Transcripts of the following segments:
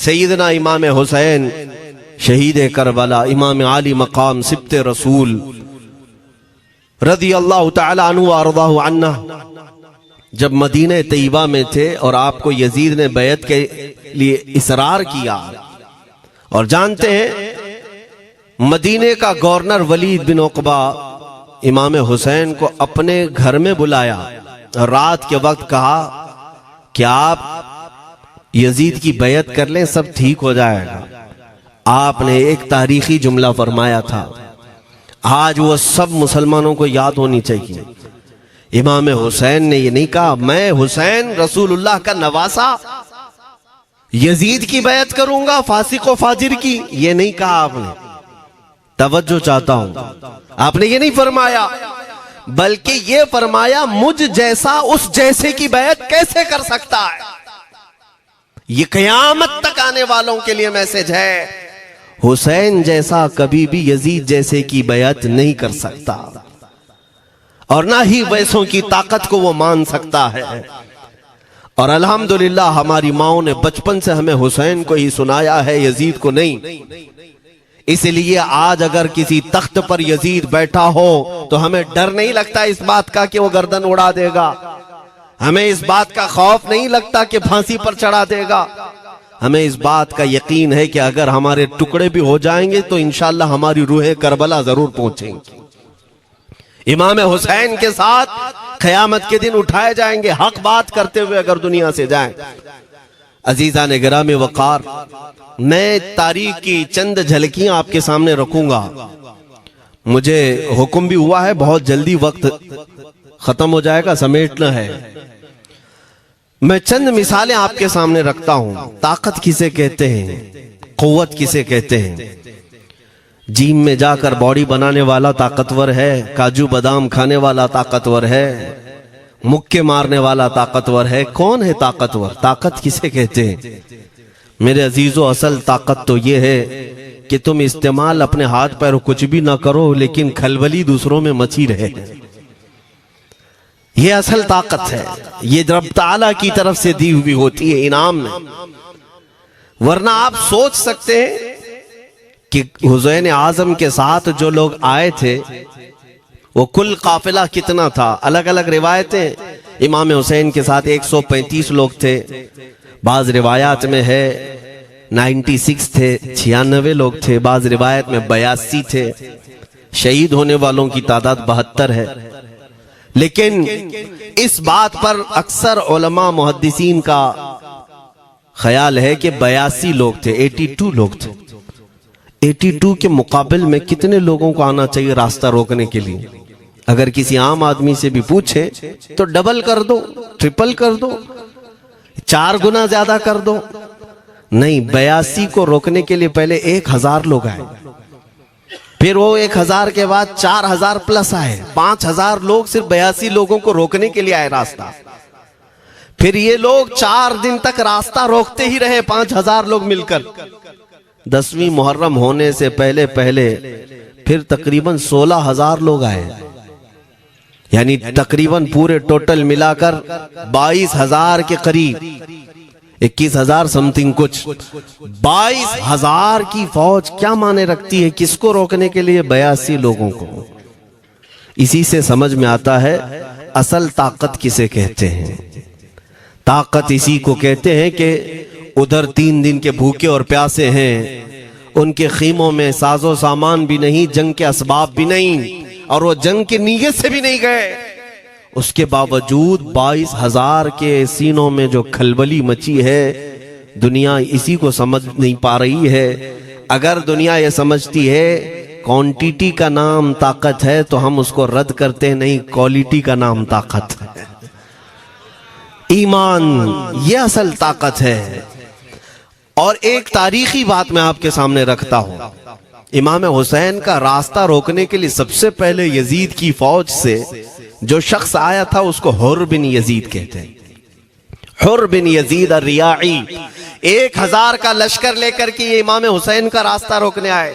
सैयदना इमाम हुसैन शहीद करबला, इमाम आली मकाम सिब्ते रसूल रज़ी अल्लाह तआला अन्हु व अर्ज़ाहु अन्ना, जब मदीने तैयबा में थे और आपको यजीद ने बैत के लिए इसरार किया, और जानते हैं मदीने का गवर्नर वलीद बिन उक़बा इमाम हुसैन को अपने घर में बुलाया और रात के वक्त कहा कि आप यजीद की बैत कर लें, सब ठीक हो जाएगा। आपने एक तारीखी जुमला फरमाया था, आज वो सब मुसलमानों को याद होनी चाहिए। इमाम हुसैन ने ये नहीं कहा मैं हुसैन रसूलुल्लाह का नवासा यजीद की बैत करूंगा फासिक व फाजिर की, ये नहीं कहा आपने। तवज्जो चाहता हूं, आपने ये नहीं फरमाया, बल्कि ये फरमाया मुझ जैसा उस जैसे की बैत कैसे कर सकता है। ये क़यामत तक आने वालों के लिए मैसेज है, हुसैन जैसा कभी भी यजीद जैसे की बैत नहीं कर सकता, और ना ही वैसों की ताकत को वो मान सकता है। और अल्हम्दुलिल्लाह हमारी माओ ने बचपन से हमें हुसैन को ही सुनाया है, यजीद को नहीं। इसलिए आज अगर किसी तख्त पर यजीद बैठा हो तो हमें डर नहीं लगता इस बात का कि वो गर्दन उड़ा देगा, हमें इस बात का खौफ नहीं लगता कि फांसी पर चढ़ा देगा। हमें इस बात का यकीन है कि अगर हमारे टुकड़े भी हो जाएंगे तो इंशाअल्लाह हमारी रूहें करबला जरूर पहुंचेंगी। इमाम हुसैन के साथ क़यामत के दिन उठाए जाएंगे, हक बात करते हुए अगर दुनिया से जाएं। अजीजा ने गिरामी वकार, मैं तारीख की चंद झलकियां आपके सामने रखूंगा। मुझे हुक्म भी हुआ है, बहुत जल्दी वक्त खत्म हो जाएगा, समेटना है। मैं चंद मिसालें आपके सामने रखता हूं। ताकत किसे कहते हैं, कुव्वत किसे कहते हैं। जिम में जाकर बॉडी बनाने वाला ताकतवर है, काजू बादाम खाने वाला ताकतवर है, मुक्के मारने वाला ताकतवर है। कौन है ताकतवर? ताकत किसे कहते हैं मेरे अजीजों? असल ताकत तो ये है कि तुम इस्तेमाल अपने हाथ पैर कुछ भी ना करो, लेकिन खलबली दूसरों में मची रहे। ये असल ताकत है, ये रब ताला की तरफ से दी हुई होती है इनाम में। वरना आप सोच सकते हैं कि हुसैन आजम के साथ जो लोग आए थे वो कुल काफिला कितना था। अलग अलग रिवायतें, इमाम हुसैन के साथ 135 लोग थे, बाज रिवायात में है 96 थे, 96 लोग थे, बाज रिवायत में 82 थे। शहीद होने वालों की तादाद 72 है। लेकिन इस बात पर अक्सर उलमा मुहद्दिसीन का ख्याल है कि 82 लोग थे, 82 लोग थे। 82 के मुकाबिल में कितने लोगों को आना चाहिए रास्ता रोकने के लिए? अगर किसी आम आदमी से भी पूछे तो डबल कर दो, ट्रिपल कर दो, 4 गुना ज्यादा कर दो। नहीं, 82 को रोकने के लिए पहले 1000 लोग आए, फिर वो 1000 के बाद 4000 प्लस आए, 5000 लोग सिर्फ 82 लोगों को रोकने के लिए आए रास्ता। फिर ये लोग 4 दिन तक रास्ता रोकते ही रहे, 5000 लोग मिलकर। 10वीं मुहर्रम होने से पहले पहले फिर तकरीबन 16000 लोग आए, यानी तकरीबन पूरे टोटल मिलाकर 22000 के करीब, 21000 समथिंग कुछ। 22000 की फौज क्या माने रखती है? किसको रोकने के लिए? 82 लोगों को। इसी से समझ में आता है असल ताकत किसे कहते हैं। ताकत इसी को कहते हैं कि उधर 3 दिन के भूखे और प्यासे हैं, उनके खीमों में साजो सामान भी नहीं, जंग के असबाब भी नहीं, और वो जंग की नीयत से भी नहीं गए। उसके बावजूद 22000 के सीनों में जो खलबली मची है, दुनिया इसी को समझ नहीं पा रही है। अगर दुनिया ये समझती है क्वांटिटी का नाम ताकत है तो हम उसको रद्द करते हैं, नहीं, क्वालिटी का नाम ताकत है। ईमान ये असल ताकत है। और एक तारीखी बात मैं आपके सामने रखता हूं। इमाम हुसैन का रास्ता रोकने के लिए सबसे पहले यजीद की फौज से जो शख्स आया था उसको हुर बिन यजीद कहते हैं। हुर बिन यजीद रियाई 1000 का लश्कर लेकर के ये इमाम हुसैन का रास्ता रोकने आए।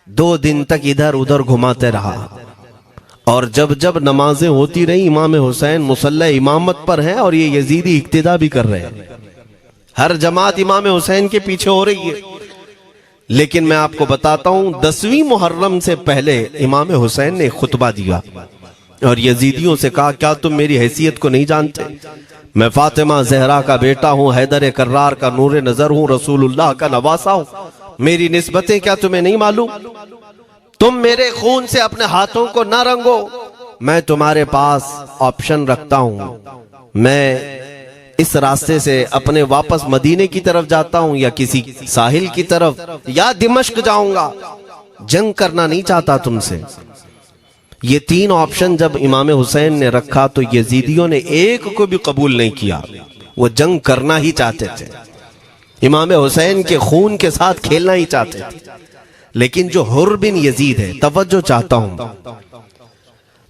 2 दिन तक इधर उधर घुमाते रहा, और जब जब नमाजें होती रही इमाम हुसैन मुसल्ला इमामत पर हैं और ये यजीदी इक्तिदा भी कर रहे हैं। हर जमात इमाम हुसैन के पीछे हो रही है। लेकिन मैं आपको बताता हूं 10वीं मुहर्रम से पहले इमाम हुसैन ने खुतबा दिया और यजीदियों से कहा, क्या तुम मेरी हैसियत को नहीं जानते? मैं फातिमा जहरा का बेटा हूं, हैदर कर्रार का नूर नजर हूं, रसूलुल्लाह का नवासा हूं। मेरी निस्बतें क्या तुम्हें नहीं मालूम? तुम मेरे खून से अपने हाथों को न रंगो। मैं तुम्हारे पास ऑप्शन रखता हूं, मैं इस रास्ते से अपने वापस मदीने की तरफ जाता हूं या किसी साहिल की तरफ या दिमश्क जाऊंगा। जंग करना नहीं चाहता तुमसे। ये 3 ऑप्शन जब इमाम हुसैन ने रखा तो यजीदियों ने एक को भी कबूल नहीं किया। वो जंग करना ही चाहते थे, इमाम हुसैन के खून के साथ खेलना ही चाहते थे। लेकिन जो हुर बिन यजीद है, तवज्जो चाहता हूं,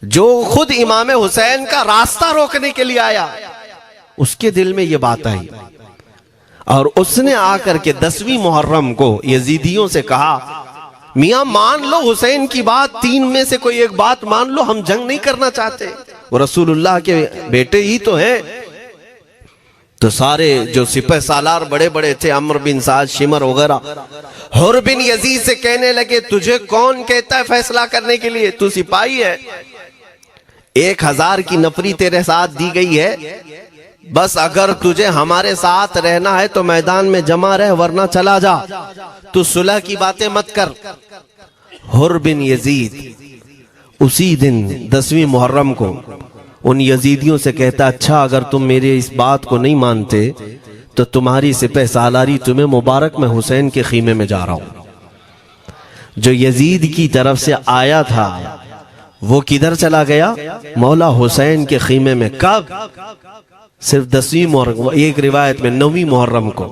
जो खुद इमाम हुसैन का रास्ता रोकने के लिए आया, उसके दिल में ये बात आई और उसने आकर के 10वीं मुहर्रम को यजीदियों से कहा, मियां मान लो हुसैन की बात, 3 में से कोई एक बात मान लो, हम जंग नहीं करना चाहते, वो रसूलुल्लाह के बेटे ही तो हैं। तो सारे जो सिपह सालार बड़े बड़े थे, अम्र बिन साद, शिमर वगैरह, हुर बिन यजीद से कहने लगे, तुझे कौन कहता है फैसला करने के लिए? तू सिपाही है, 1000 की नफरी तेरे साथ दी गई है, बस अगर तुझे हमारे साथ रहना है तो मैदान में जमा रह, वरना चला जा, तू सुलह की बातें मत कर। हुर बिन यजीद उसी दिन 10वीं मुहर्रम को उन यजीदियों से कहता, अच्छा अगर तुम मेरे इस बात को नहीं मानते तो तुम्हारी सिपह सालारी तुम्हें मुबारक, मैं हुसैन के खीमे में जा रहा हूं। जो यजीद की तरफ से आया था वो किधर चला गया? मौला हुसैन के खीमे में। कब? सिर्फ 10वीं मुहर्रम, एक रिवायत में 9वीं मुहर्रम को,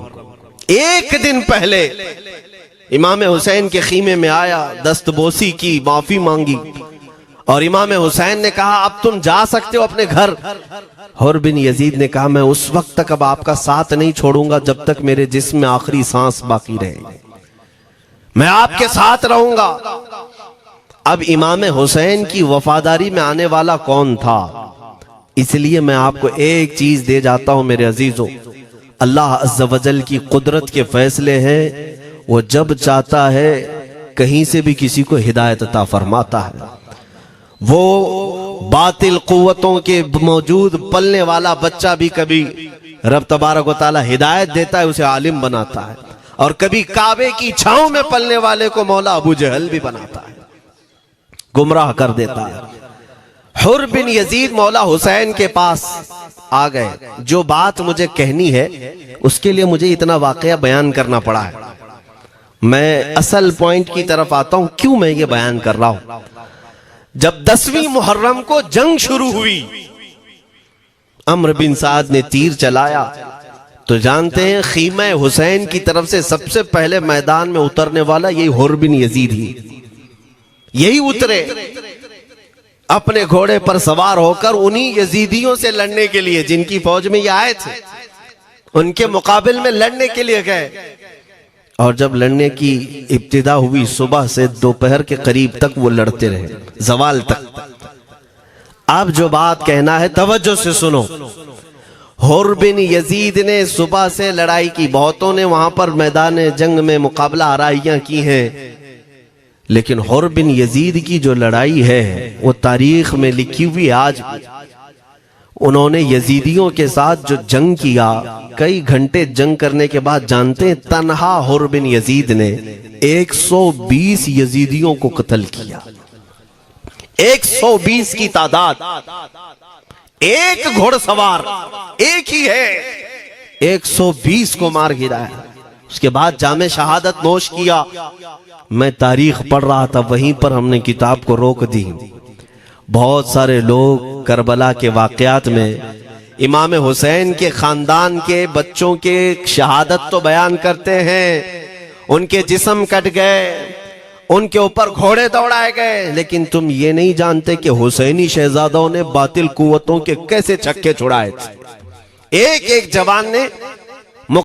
एक दिन पहले इमाम हुसैन के खीमे में आया, दस्तबोसी की, माफी मांगी और इमाम हुसैन ने कहा, अब तुम जा सकते हो अपने घर। हुर बिन यजीद ने कहा, मैं उस वक्त तक अब आपका साथ नहीं छोड़ूंगा जब तक मेरे जिस्म में आखिरी सांस बाकी रहेगी, मैं आपके साथ रहूंगा। अब इमाम हुसैन की वफादारी में आने वाला कौन था? इसलिए मैं आपको एक चीज दे जाता हूं मेरे अजीजों, अल्लाह अज़्ज़ व जल की कुदरत के फैसले हैं, वो जब चाहता है कहीं से भी किसी को हिदायत अता फरमाता है। वो बातिल कुव्वतों के मौजूद पलने वाला बच्चा भी कभी रब तबारक व तआला हिदायत देता है, उसे आलिम बनाता है, और कभी काबे की छांव में पलने वाले को मौला अबू जहल भी बनाता है, गुमराह कर देता है। हुर बिन यजीद मौला हुसैन के पास आ गए। जो बात मुझे कहनी है उसके लिए मुझे इतना वाकया बयान करना पड़ा है। मैं असल पॉइंट की तरफ आता हूं, क्यों मैं ये बयान कर रहा हूं। जब 10वीं मुहर्रम को जंग शुरू हुई, अम्र बिन साद ने तीर चलाया, तो जानते हैं खीमा हुसैन की तरफ से सबसे पहले मैदान में उतरने वाला यही हुर बिन यजीद ही, यही उतरे अपने घोड़े पर सवार होकर उन्हीं यजीदियों से लड़ने के लिए जिनकी फौज में ये आए थे, उनके मुकाबिल में लड़ने के लिए गए। और जब लड़ने की इब्तिदा हुई, सुबह से दोपहर के करीब तक वो लड़ते रहे, जवाल तक। अब जो बात कहना है तवज्जो से सुनो। हुर बिन यजीद ने सुबह से लड़ाई की, बहुतों ने वहां पर मैदान जंग में मुकाबला आराइयां की हैं, लेकिन हुर बिन यजीद की जो लड़ाई है वो तारीख में लिखी हुई है आज भी। उन्होंने यजीदियों के साथ जो जंग किया, कई घंटे जंग करने के बाद, जानते हैं तन्हा हुर बिन यजीद ने 120 यजीदियों को कत्ल किया। 120 की तादाद, एक घोड़सवार एक ही है, 120 को मार गिराया। उसके बाद जामे शहादत नोश किया। मैं तारीख पढ़ रहा था, वहीं पर हमने किताब को रोक दी। बहुत सारे लोग करबला के वाकयात में इमाम हुसैन के खानदान के बच्चों के शहादत तो बयान करते हैं, उनके जिस्म कट गए, उनके ऊपर घोड़े दौड़ाए गए, लेकिन तुम ये नहीं जानते कि हुसैनी शहजादों ने बातिल कुव्वतों के कैसे छक्के छुड़ाए थे। एक एक जवान ने